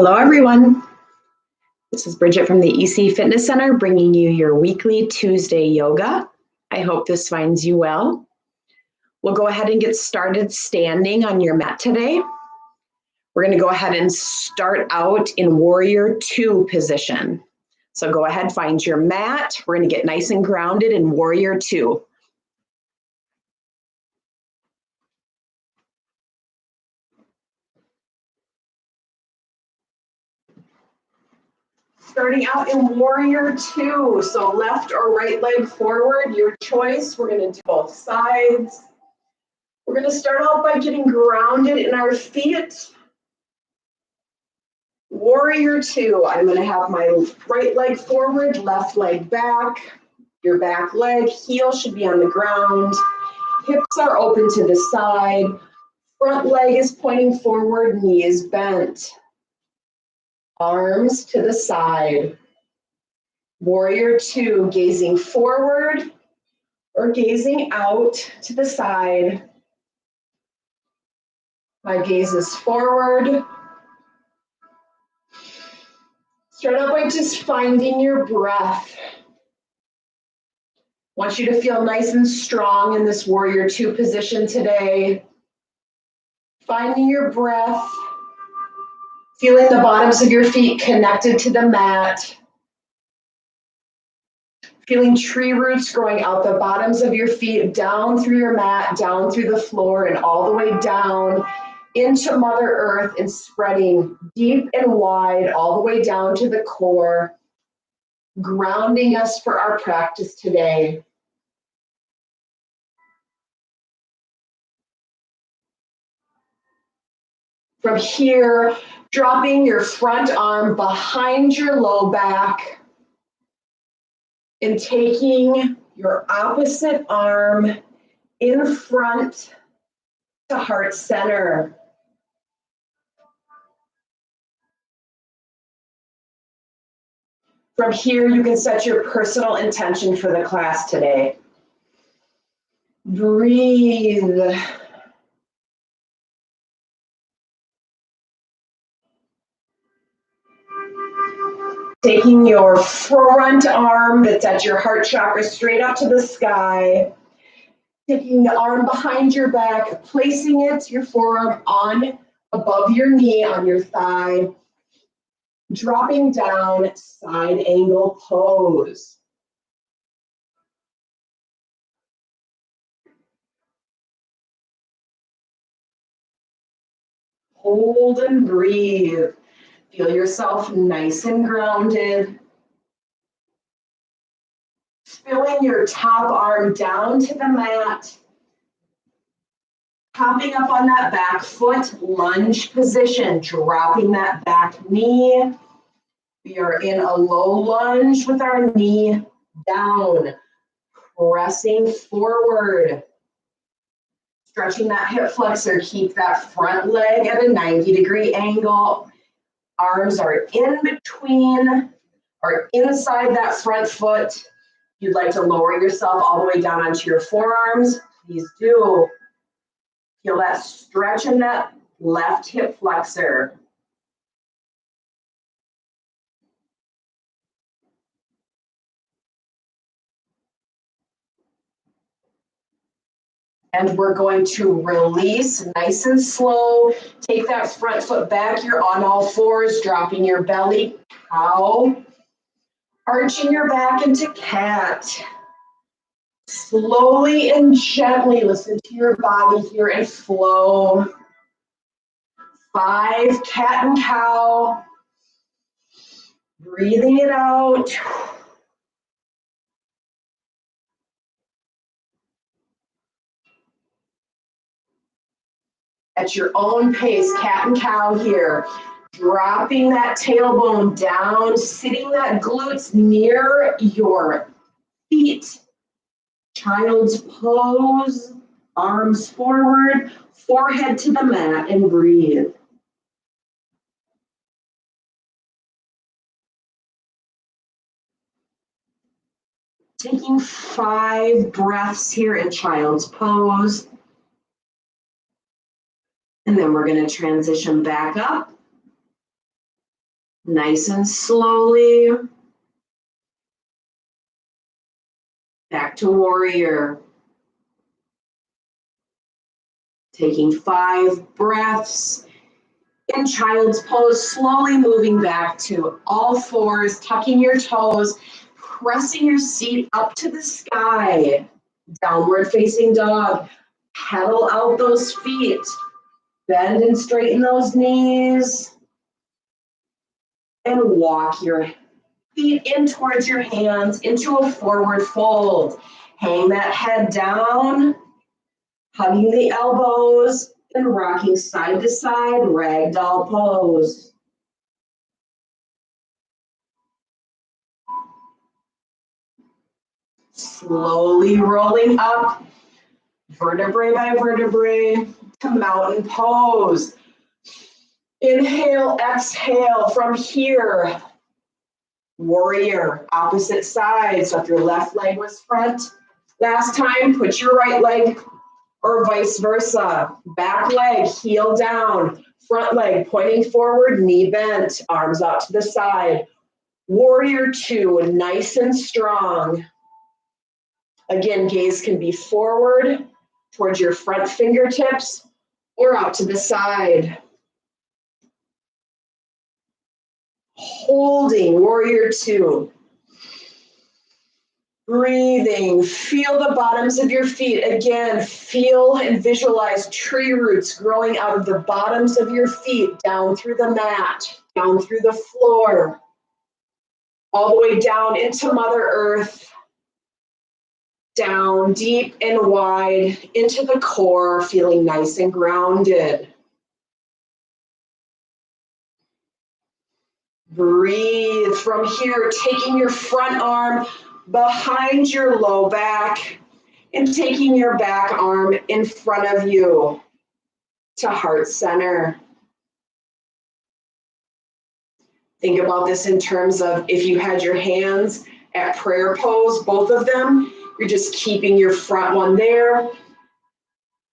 Hello, everyone. This is Bridget from the EC Fitness Center bringing you your weekly Tuesday yoga. I hope this finds you well. We'll go ahead and get started standing on your mat today. We're going to go ahead and start out in Warrior Two position. So go ahead, find your mat. We're going to get nice and grounded in Warrior Two. Starting out in Warrior Two, so left or right leg forward, your choice. We're going to do both sides. We're going to start out by getting grounded in our feet. Warrior Two, I'm going to have my right leg forward, left leg back. Your back leg, heel should be on the ground. Hips are open to the side. Front leg is pointing forward, knee is bent. Arms to the side. Warrior Two, gazing forward or gazing out to the side. My gaze is forward. Start out by just finding your breath. I want you to feel nice and strong in this Warrior Two position today. Finding your breath. Feeling the bottoms of your feet connected to the mat. Feeling tree roots growing out the bottoms of your feet, down through your mat, down through the floor, and all the way down into Mother Earth and spreading deep and wide all the way down to the core, grounding us for our practice today. From here, dropping your front arm behind your low back and taking your opposite arm in front to heart center. From here, you can set your personal intention for the class today. Breathe. Taking your front arm that's at your heart chakra straight up to the sky. Taking the arm behind your back, placing it, your forearm on above your knee on your thigh. Dropping down, side angle pose. Hold and breathe. Feel yourself nice and grounded. Spilling your top arm down to the mat. Hopping up on that back foot, lunge position, dropping that back knee. We are in a low lunge with our knee down, pressing forward. Stretching that hip flexor, keep that front leg at a 90-degree angle. Arms are in between or inside that front foot. If you'd like to lower yourself all the way down onto your forearms, please do. Feel that stretch in that left hip flexor. And we're going to release nice and slow. Take that front foot back. You're on all fours, dropping your belly, cow. Arching your back into cat. Slowly and gently listen to your body here and flow. 5, cat and cow. Breathing it out. At your own pace, cat and cow here. Dropping that tailbone down, sitting that glutes near your feet. Child's pose, arms forward, forehead to the mat, and breathe. Taking 5 breaths here in child's pose. And then we're going to transition back up. Nice and slowly. Back to warrior. Taking 5 breaths. In child's pose, slowly moving back to all fours, tucking your toes, pressing your seat up to the sky. Downward facing dog. Pedal out those feet. Bend and straighten those knees. And walk your feet in towards your hands into a forward fold. Hang that head down, hugging the elbows and rocking side to side, ragdoll pose. Slowly rolling up, vertebrae by vertebrae, to mountain pose. Inhale, exhale from here. Warrior, opposite side. So if your left leg was front last time, put your right leg, or vice versa. Back leg, heel down. Front leg pointing forward, knee bent, arms out to the side. Warrior 2, nice and strong. Again, gaze can be forward towards your front fingertips or out to the side. Holding, warrior 2. Breathing, feel the bottoms of your feet. Again, feel and visualize tree roots growing out of the bottoms of your feet, down through the mat, down through the floor, all the way down into Mother Earth, down deep and wide into the core, feeling nice and grounded. Breathe from here, taking your front arm behind your low back and taking your back arm in front of you to heart center. Think about this in terms of if you had your hands at prayer pose, both of them, you're just keeping your front one there,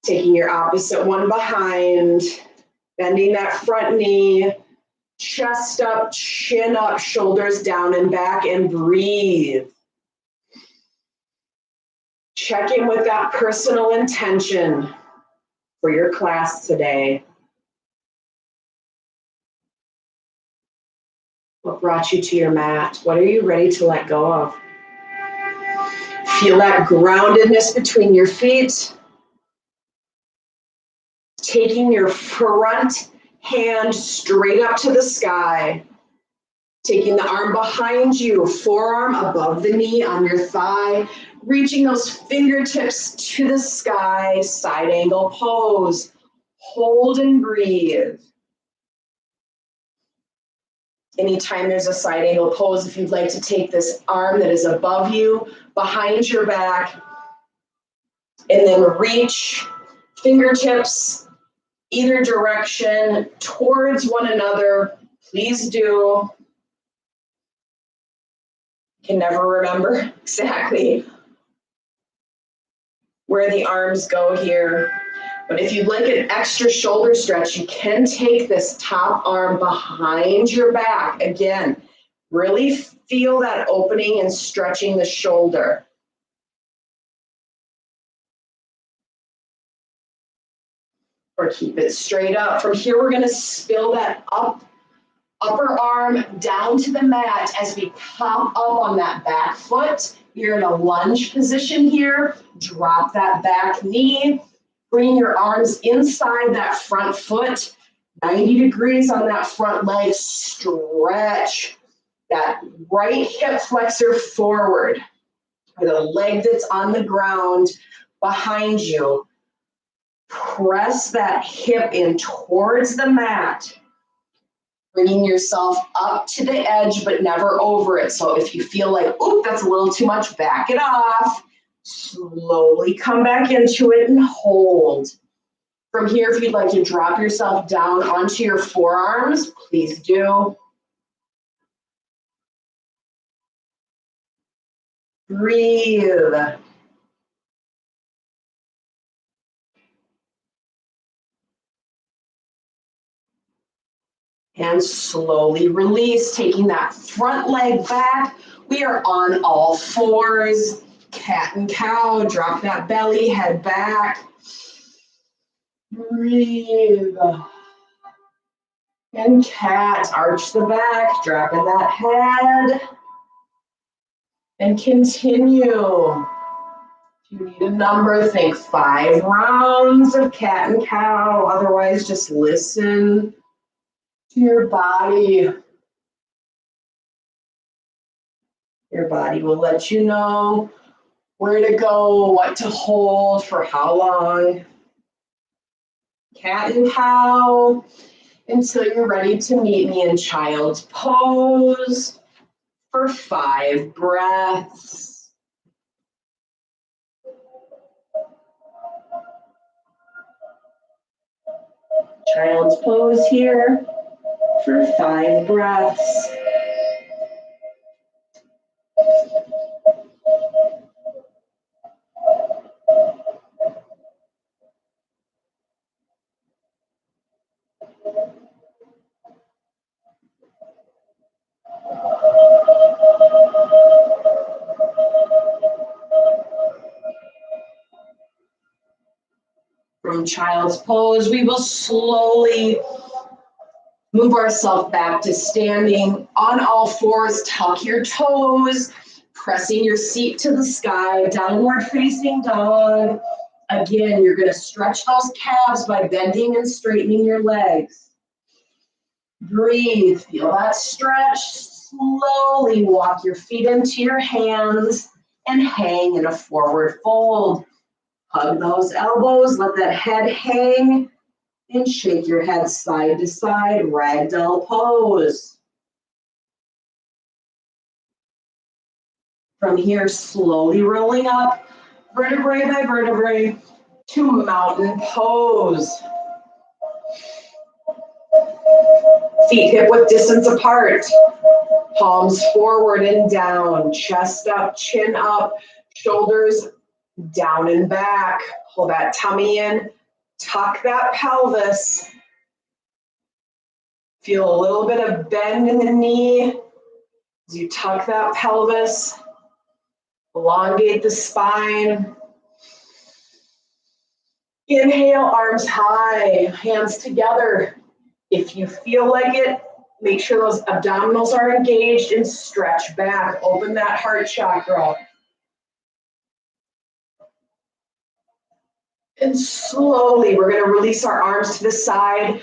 taking your opposite one behind, bending that front knee, chest up, chin up, shoulders down and back, and breathe. Check in with that personal intention for your class today. What brought you to your mat? What are you ready to let go of? Feel that groundedness between your feet. Taking your front hand straight up to the sky. Taking the arm behind you, forearm above the knee on your thigh. Reaching those fingertips to the sky, side angle pose. Hold and breathe. Anytime there's a side angle pose, if you'd like to take this arm that is above you, behind your back, and then reach fingertips either direction towards one another, please do. Can never remember exactly where the arms go here. But if you'd like an extra shoulder stretch, you can take this top arm behind your back. Again, really feel that opening and stretching the shoulder. Or keep it straight up. From here, we're gonna spill that upper arm down to the mat as we pop up on that back foot. You're in a lunge position here. Drop that back knee. Bring your arms inside that front foot. 90 degrees on that front leg. Stretch that right hip flexor forward. Or the leg that's on the ground behind you. Press that hip in towards the mat. Bringing yourself up to the edge, but never over it. So if you feel like, oop, that's a little too much, back it off. Slowly come back into it and hold. From here, if you'd like to drop yourself down onto your forearms, please do. Breathe. And slowly release, taking that front leg back. We are on all fours. Cat and cow, drop that belly, head back. Breathe. And cat, arch the back, dropping that head. And continue. If you need a number, think 5 rounds of cat and cow. Otherwise, just listen to your body. Your body will let you know where to go, what to hold, for how long. Cat and cow until you're ready to meet me in child's pose for 5 breaths. Child's pose here for 5 breaths. From child's pose, we will slowly move ourselves back to standing on all fours. Tuck your toes, pressing your seat to the sky, downward facing dog. Again, you're going to stretch those calves by bending and straightening your legs. Breathe, feel that stretch. Slowly walk your feet into your hands and hang in a forward fold. Hug those elbows, let that head hang, and shake your head side to side, ragdoll pose. From here, slowly rolling up, vertebrae by vertebrae, to mountain pose. Feet hip width distance apart, palms forward and down, chest up, chin up, shoulders down and back. Pull that tummy in, tuck that pelvis. Feel a little bit of bend in the knee as you tuck that pelvis. Elongate the spine. Inhale, arms high, hands together. If you feel like it, make sure those abdominals are engaged and stretch back. Open that heart chakra. And slowly, we're going to release our arms to the side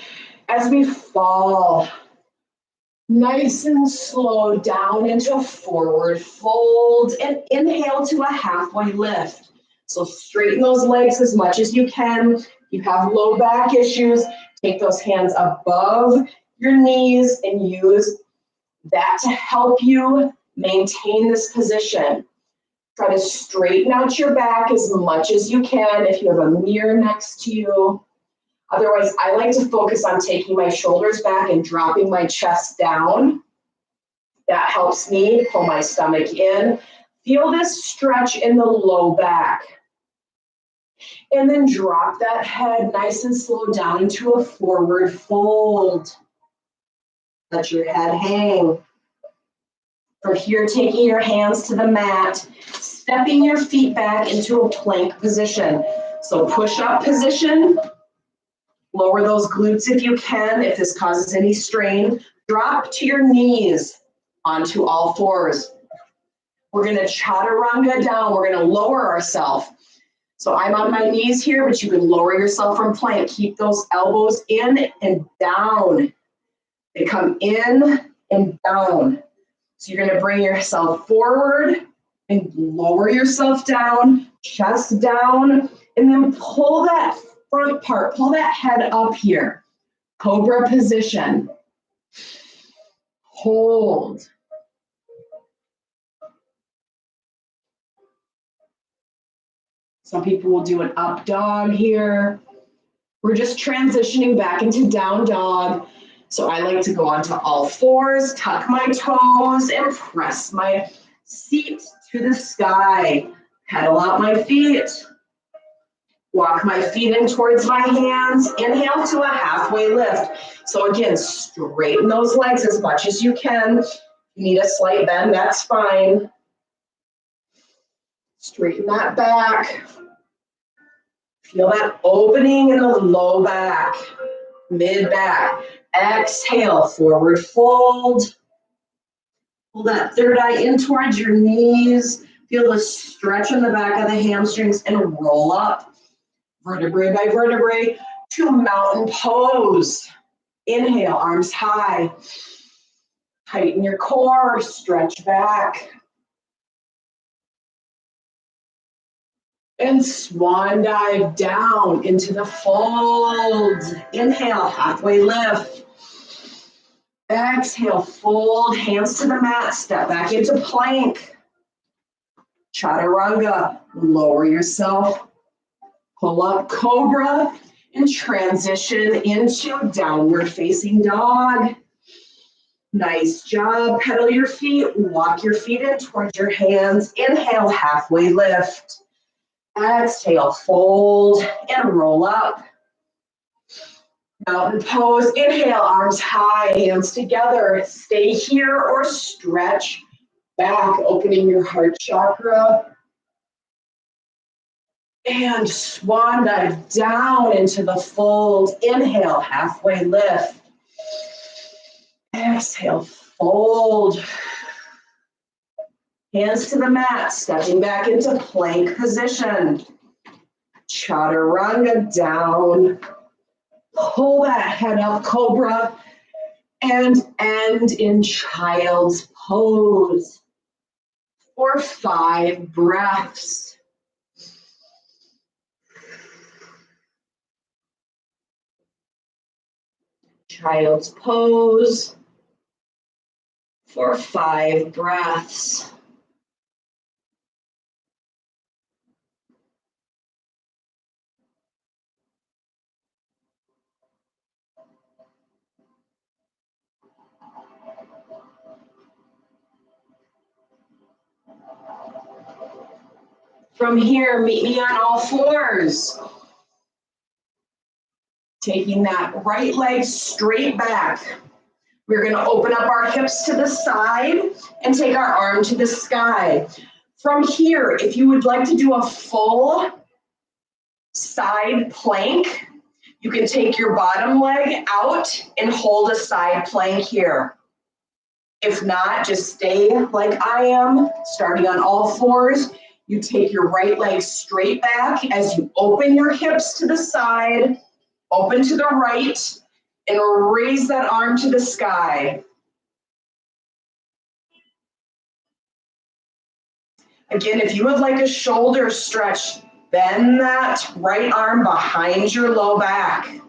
as we fall. Nice and slow down into a forward fold and inhale to a halfway lift. So straighten those legs as much as you can. If you have low back issues, take those hands above your knees and use that to help you maintain this position. Try to straighten out your back as much as you can if you have a mirror next to you. Otherwise, I like to focus on taking my shoulders back and dropping my chest down. That helps me pull my stomach in. Feel this stretch in the low back. And then drop that head nice and slow down into a forward fold. Let your head hang. From here, taking your hands to the mat, stepping your feet back into a plank position. So push-up position. Lower those glutes if you can, if this causes any strain. Drop to your knees onto all fours. We're going to chaturanga down. We're going to lower ourselves. So I'm on my knees here, but you can lower yourself from plank. Keep those elbows in and down. They come in and down. So you're going to bring yourself forward and lower yourself down, chest down, and then pull that front part, pull that head up here. Cobra position. Hold. Some people will do an up dog here. We're just transitioning back into down dog. So I like to go onto all fours, tuck my toes, and press my seat to the sky. Pedal out my feet. Walk my feet in towards my hands. Inhale to a halfway lift. So again, straighten those legs as much as you can. If you need a slight bend, that's fine. Straighten that back. Feel that opening in the low back, mid back. Exhale, forward fold. Pull that third eye in towards your knees. Feel the stretch in the back of the hamstrings and roll up, vertebrae by vertebrae, to mountain pose. Inhale, arms high. Tighten your core, stretch back. And swan dive down into the fold. Inhale, halfway lift. Exhale, fold, hands to the mat, step back into plank. Chaturanga, lower yourself. Pull up cobra and transition into downward facing dog. Nice job. Pedal your feet, walk your feet in towards your hands. Inhale, halfway lift. Exhale, fold and roll up. Mountain pose. Inhale, arms high, hands together. Stay here or stretch back, opening your heart chakra. And swan dive down into the fold. Inhale, halfway lift. Exhale, fold. Hands to the mat, stepping back into plank position. Chaturanga down. Pull that head up, cobra, and end in child's pose for 5 breaths. Child's pose for 5 breaths. From here, meet me on all fours. Taking that right leg straight back. We're going to open up our hips to the side and take our arm to the sky. From here, if you would like to do a full side plank, you can take your bottom leg out and hold a side plank here. If not, just stay like I am, starting on all fours. You take your right leg straight back as you open your hips to the side, open to the right, and raise that arm to the sky. Again, if you would like a shoulder stretch, bend that right arm behind your low back.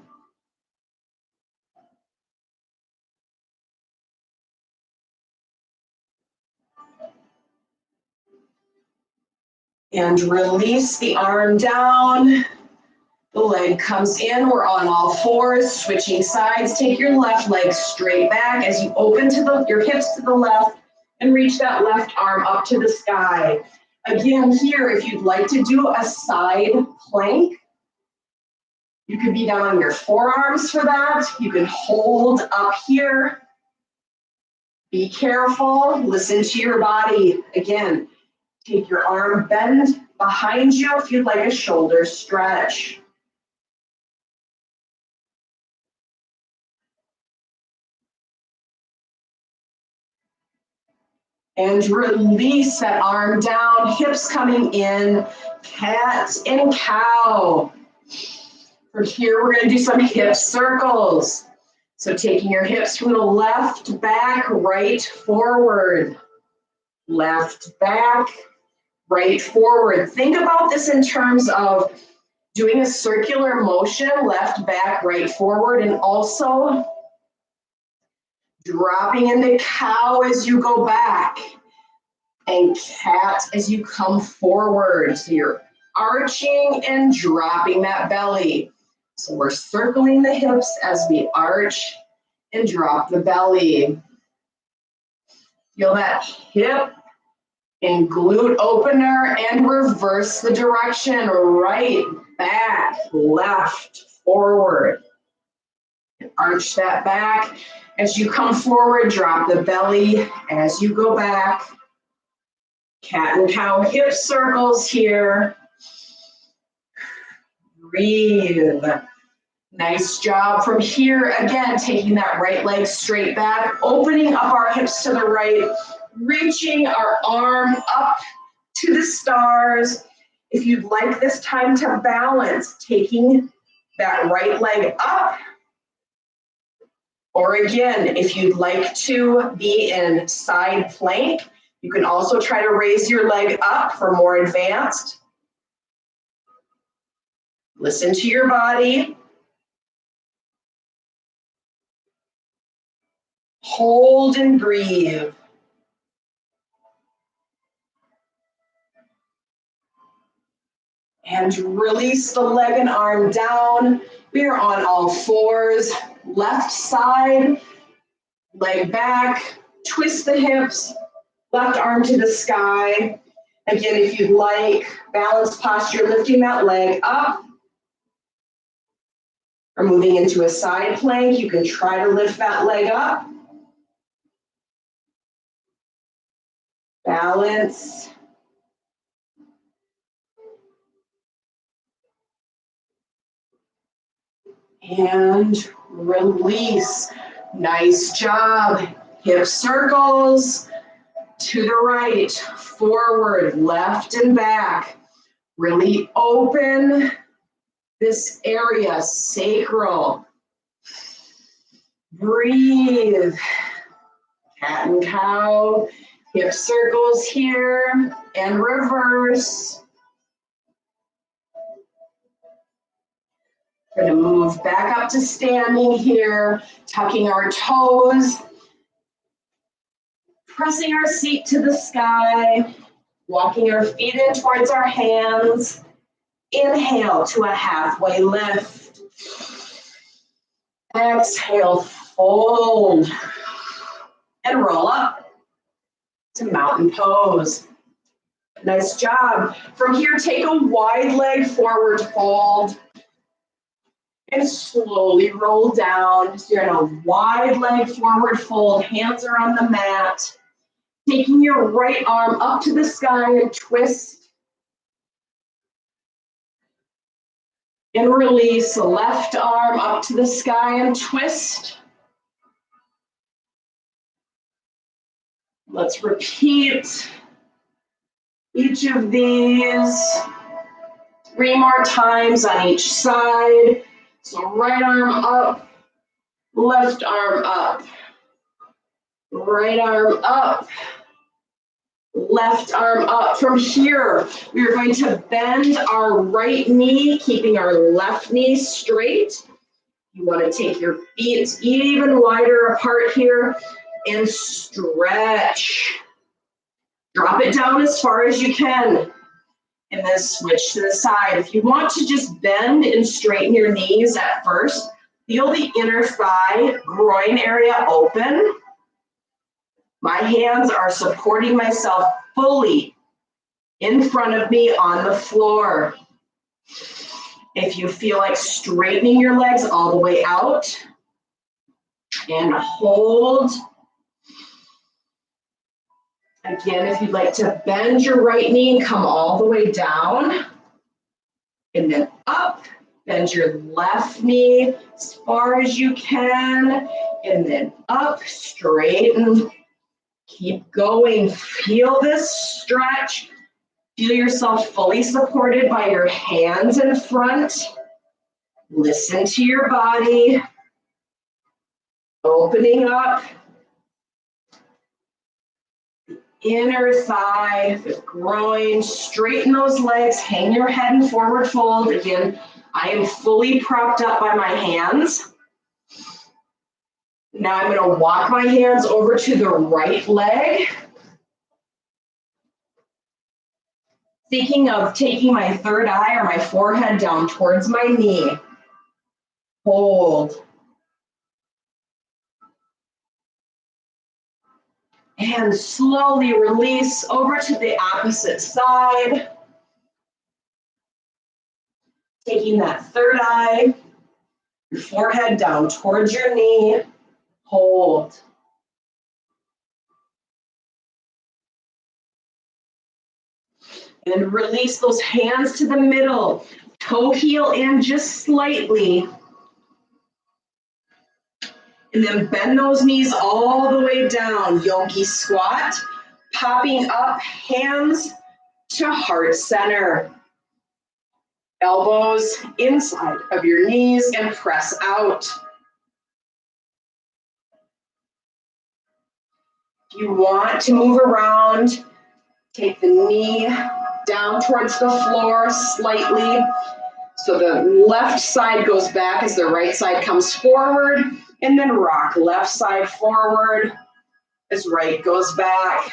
And release the arm down. The leg comes in, we're on all fours, switching sides. Take your left leg straight back as you open to your hips to the left and reach that left arm up to the sky. Again, here, if you'd like to do a side plank, you could be down on your forearms for that. You can hold up here. Be careful, listen to your body. Again, take your arm, bend behind you if you'd like a shoulder stretch. And release that arm down, hips coming in, cat and cow. From here, we're gonna do some hip circles. So taking your hips from the left back, right forward. Left back, right forward. Think about this in terms of doing a circular motion, left back, right forward, and also dropping into cow as you go back, and cat as you come forward. So you're arching and dropping that belly. So we're circling the hips as we arch and drop the belly. Feel that hip and glute opener and reverse the direction, right back, left, forward. Arch that back. As you come forward, drop the belly. As you go back, cat and cow hip circles here. Breathe. Nice job from here. Again, taking that right leg straight back, opening up our hips to the right, reaching our arm up to the stars. If you'd like this time to balance, taking that right leg up. Or again, if you'd like to be in side plank, you can also try to raise your leg up for more advanced. Listen to your body. Hold and breathe. And release the leg and arm down. We are on all fours. Left side, leg back, twist the hips, left arm to the sky. Again, if you'd like, balance posture, lifting that leg up. Or moving into a side plank, you can try to lift that leg up. Balance. And release. Nice job. Hip circles to the right, forward, left and back. Really open this area, sacral. Breathe. Cat and cow. Hip circles here and reverse. We're going to move back up to standing here, tucking our toes, pressing our seat to the sky, walking our feet in towards our hands. Inhale to a halfway lift. Exhale, fold, and roll up to mountain pose. Nice job. From here, take a wide leg forward fold. And slowly roll down. So you're in a wide leg forward fold. Hands are on the mat. Taking your right arm up to the sky and twist. And release. Left arm up to the sky and twist. Let's repeat each of these 3 more times on each side. So right arm up, left arm up, right arm up, left arm up. From here, we are going to bend our right knee, keeping our left knee straight. You want to take your feet even wider apart here and stretch. Drop it down as far as you can. And then switch to the side. If you want to just bend and straighten your knees at first, feel the inner thigh, groin area open. My hands are supporting myself fully in front of me on the floor. If you feel like straightening your legs all the way out, and hold. Again, if you'd like to bend your right knee and come all the way down, and then up, bend your left knee as far as you can, and then up, straighten, keep going. Feel this stretch. Feel yourself fully supported by your hands in front. Listen to your body. Opening up. Inner thigh, the groin, straighten those legs, hang your head in forward fold. Again, I am fully propped up by my hands. Now I'm going to walk my hands over to the right leg. Thinking of taking my third eye or my forehead down towards my knee. Hold. And slowly release over to the opposite side. Taking that third eye, your forehead down towards your knee, hold. And release those hands to the middle, toe heel in just slightly. And then bend those knees all the way down, yogi squat, popping up, hands to heart center. Elbows inside of your knees and press out. If you want to move around, take the knee down towards the floor slightly. So the left side goes back as the right side comes forward, and then rock left side forward as right goes back,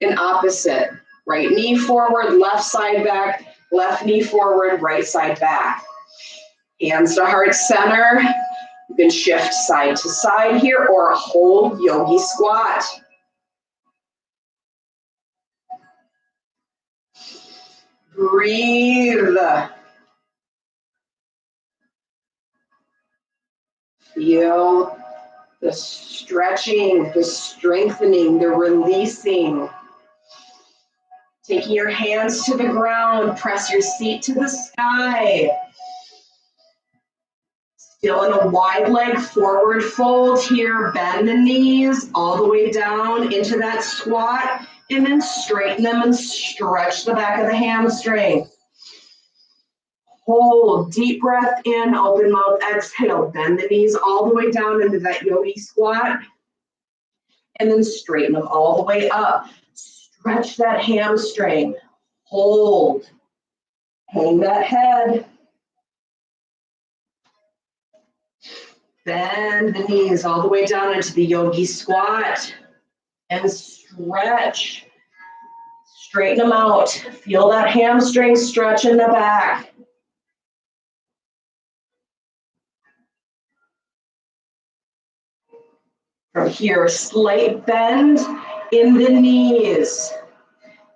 and opposite. Right knee forward, left side back, left knee forward, right side back. Hands to heart center. You can shift side to side here or hold yogi squat. Breathe. Feel the stretching, the strengthening, the releasing. Taking your hands to the ground, press your seat to the sky. Still in a wide leg forward fold here. Bend the knees all the way down into that squat, and then straighten them and stretch the back of the hamstring. Hold, deep breath in, open mouth, exhale. Bend the knees all the way down into that yogi squat, and then straighten them all the way up. Stretch that hamstring. Hold. Hang that head. Bend the knees all the way down into the yogi squat and stretch. Straighten them out. Feel that hamstring stretch in the back. From here, slight bend in the knees.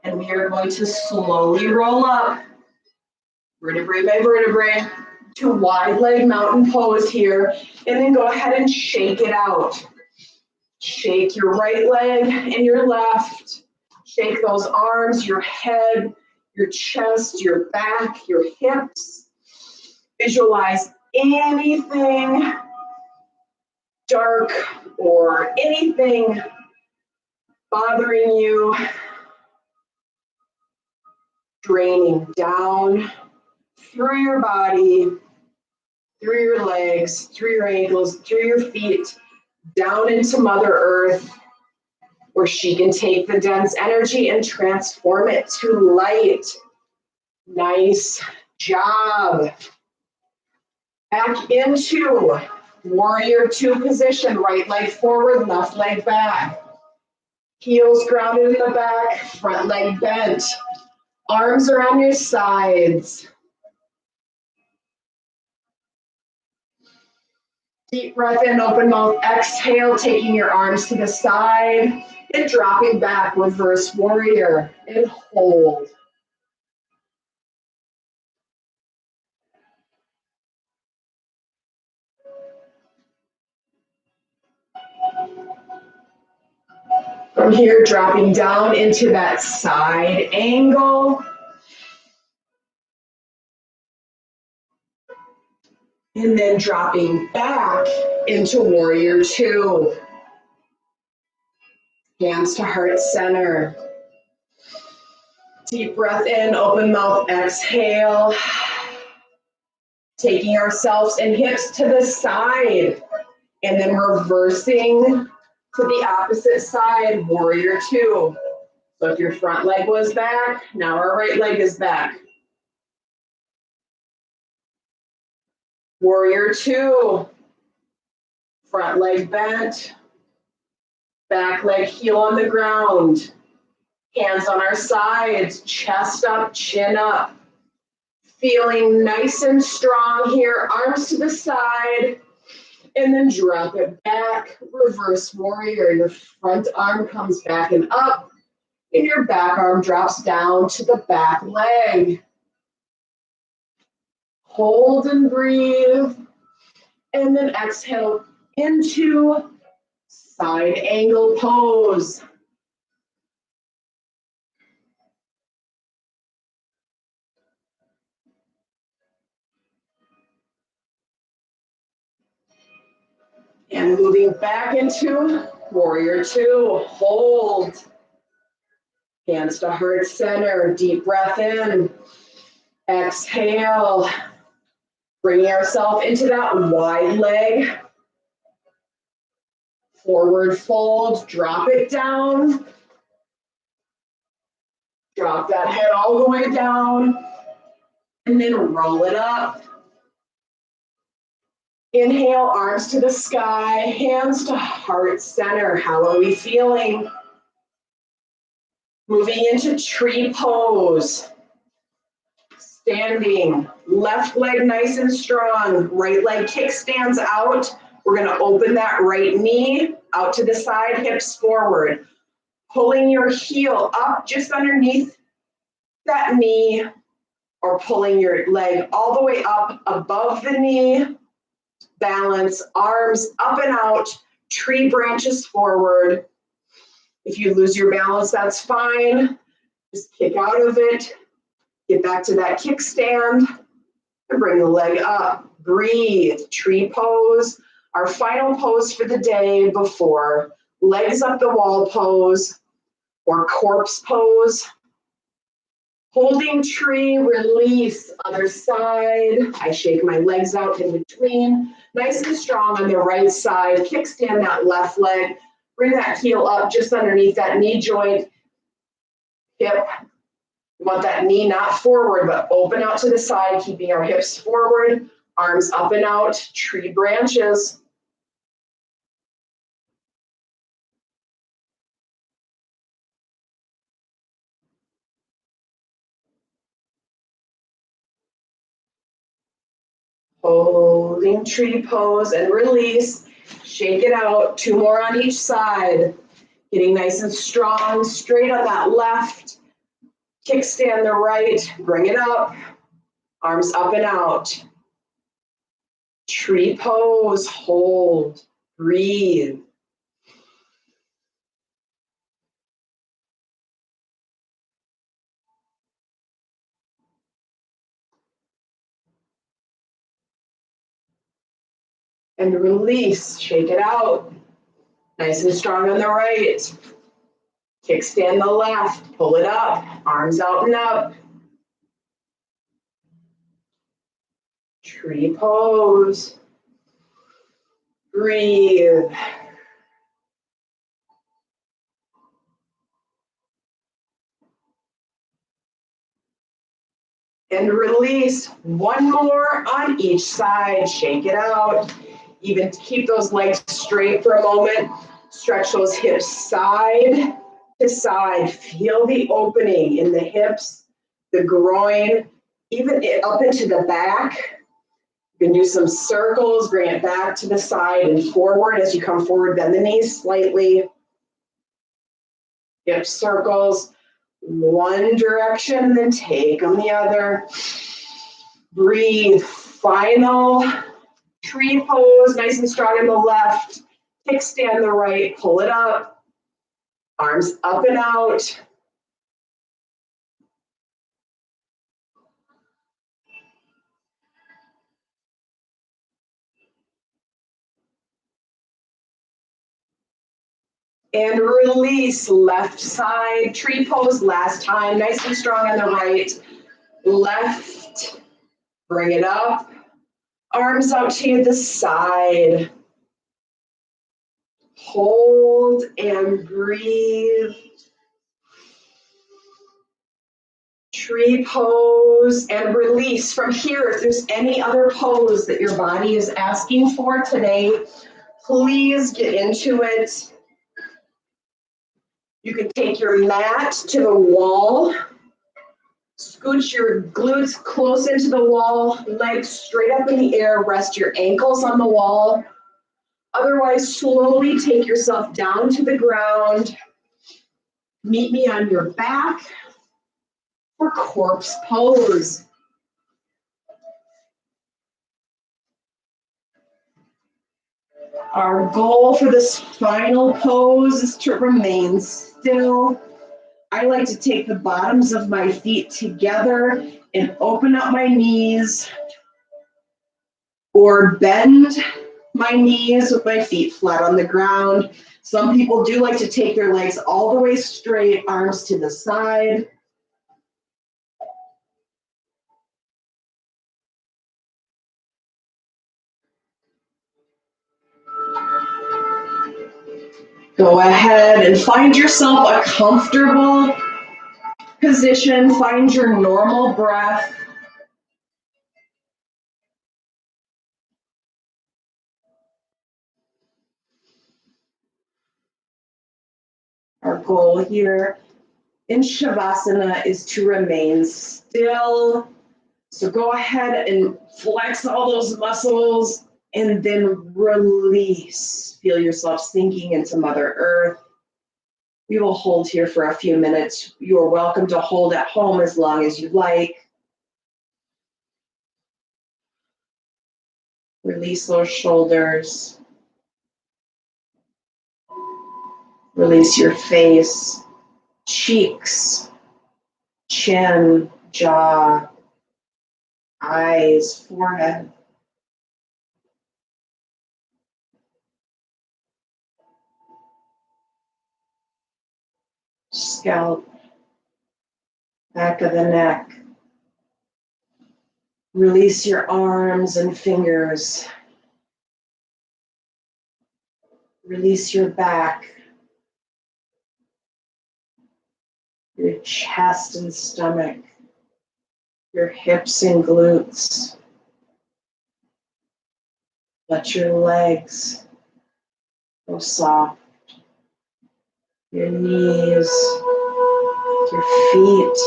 And we are going to slowly roll up, vertebrae by vertebrae, to wide leg mountain pose here. And then go ahead and shake it out. Shake your right leg and your left. Shake those arms, your head, your chest, your back, your hips. Visualize anything dark or anything bothering you, draining down through your body, through your legs, through your ankles, through your feet, down into Mother Earth, where she can take the dense energy and transform it to light. Nice job. Back into warrior two position, right leg forward, left leg back. Heels grounded in the back, front leg bent. Arms are on your sides. Deep breath in, open mouth, exhale, taking your arms to the side and dropping back, reverse warrior, and hold. From here, dropping down into that side angle. And then dropping back into warrior two. Hands to heart center. Deep breath in, open mouth, exhale. Taking ourselves and hips to the side. And then reversing to the opposite side, warrior two. So if your front leg was back, now our right leg is back. Warrior two. Front leg bent. Back leg heel on the ground. Hands on our sides, chest up, chin up. Feeling nice and strong here, arms to the side. And then drop it back, reverse warrior. Your front arm comes back and up, and your back arm drops down to the back leg. Hold and breathe. And then exhale into side angle pose. And moving back into warrior two. Hold. Hands to heart center. Deep breath in. Exhale. Bringing ourselves into that wide leg. Forward fold. Drop it down. Drop that head all the way down. And then roll it up. Inhale, arms to the sky, hands to heart center. How are we feeling? Moving into tree pose. Standing, left leg nice and strong, right leg kickstands out. We're gonna open that right knee out to the side, hips forward. Pulling your heel up just underneath that knee, or pulling your leg all the way up above the knee. Balance, arms up and out, tree branches forward. If you lose your balance, that's fine. Just kick out of it. Get back to that kickstand and bring the leg up. Breathe, tree pose. Our final pose for the day before legs up the wall pose or corpse pose. Holding tree, release, other side. I shake my legs out in between. Nice and strong on the right side. Kickstand that left leg. Bring that heel up just underneath that knee joint. Hip. You want that knee not forward, but open out to the side, keeping our hips forward. Arms up and out, tree branches. Holding tree pose and release. Shake it out. 2 more on each side. Getting nice and strong, straight on that left. Kickstand the right. Bring it up. Arms up and out. Tree pose. Hold. Breathe. And release. Shake it out. Nice and strong on the right. Kickstand the left. Pull it up. Arms out and up. Tree pose. Breathe. And release. 1 more on each side. Shake it out. Even keep those legs straight for a moment. Stretch those hips side to side. Feel the opening in the hips, the groin, even up into the back. You can do some circles, bring it back to the side and forward. As you come forward, bend the knees slightly. Hip circles, one direction, and then take them the other. Breathe. Final tree pose, nice and strong on the left. Kickstand the right, pull it up. Arms up and out. And release, left side, tree pose last time, nice and strong on the right. Left, bring it up. Arms out to the side. Hold and breathe. Tree pose and release. From here, if there's any other pose that your body is asking for today, please get into it. You can take your mat to the wall. Scooch your glutes close into the wall, legs straight up in the air, rest your ankles on the wall. Otherwise, slowly take yourself down to the ground. Meet me on your back for corpse pose. Our goal for this final pose is to remain still. I like to take the bottoms of my feet together and open up my knees, or bend my knees with my feet flat on the ground. Some people do like to take their legs all the way straight, arms to the side. Go ahead and find yourself a comfortable position. Find your normal breath. Our goal here in Shavasana is to remain still. So go ahead and flex all those muscles and then release. Feel yourself sinking into Mother Earth. We will hold here for a few minutes. You are welcome to hold at home as long as you like. Release those shoulders. Release your face, cheeks, chin, jaw, eyes, forehead. Scalp, back of the neck. Release your arms and fingers. Release your back, your chest and stomach, your hips and glutes. Let your legs go soft. Your knees, your feet.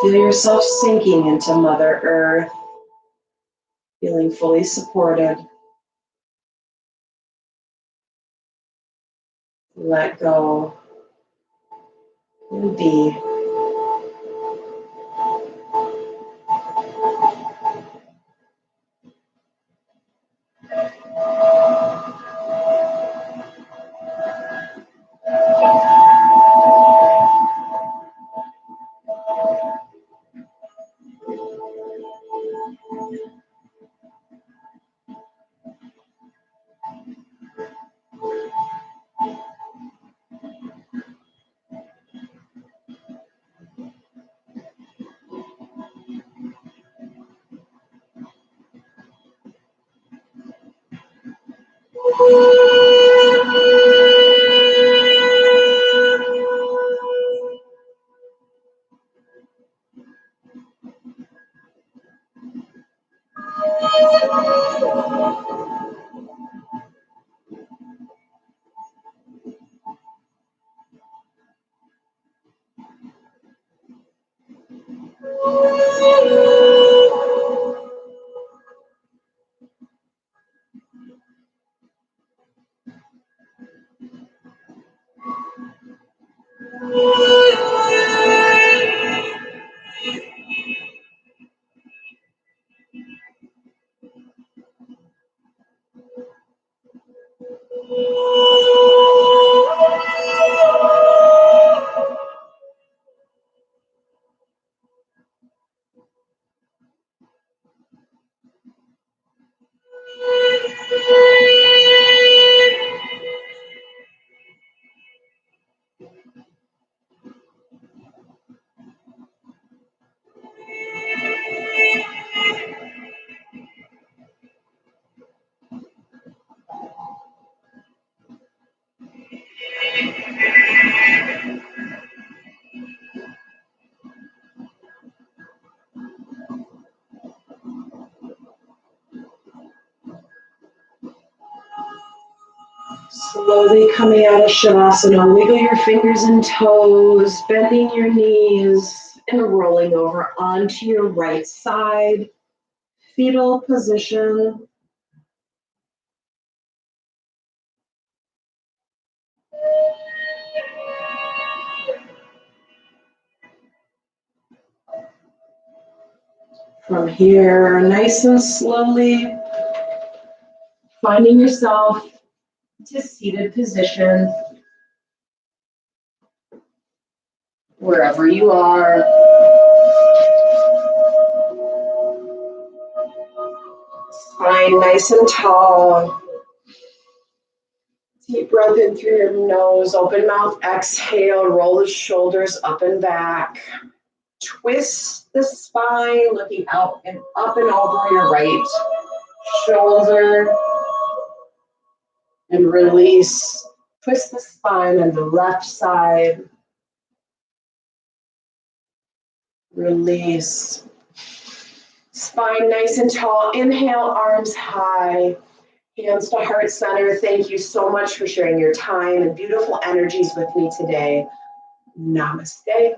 Feel yourself sinking into Mother Earth, feeling fully supported. Let go and be. Slowly coming out of Shavasana, wiggle your fingers and toes, bending your knees, and rolling over onto your right side. Fetal position. From here, nice and slowly, Finding yourself to seated position, wherever you are. Spine nice and tall. Deep breath in through your nose, open mouth, exhale, roll the shoulders up and back. Twist the spine, looking out and up and over your right shoulder. And release. Twist the spine on the left side. Release. Spine nice and tall. Inhale, arms high. Hands to heart center. Thank you so much for sharing your time and beautiful energies with me today. Namaste.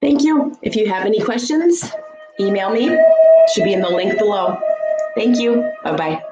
Thank you. If you have any questions, email me. Should be in the link below. Thank you. Bye-bye.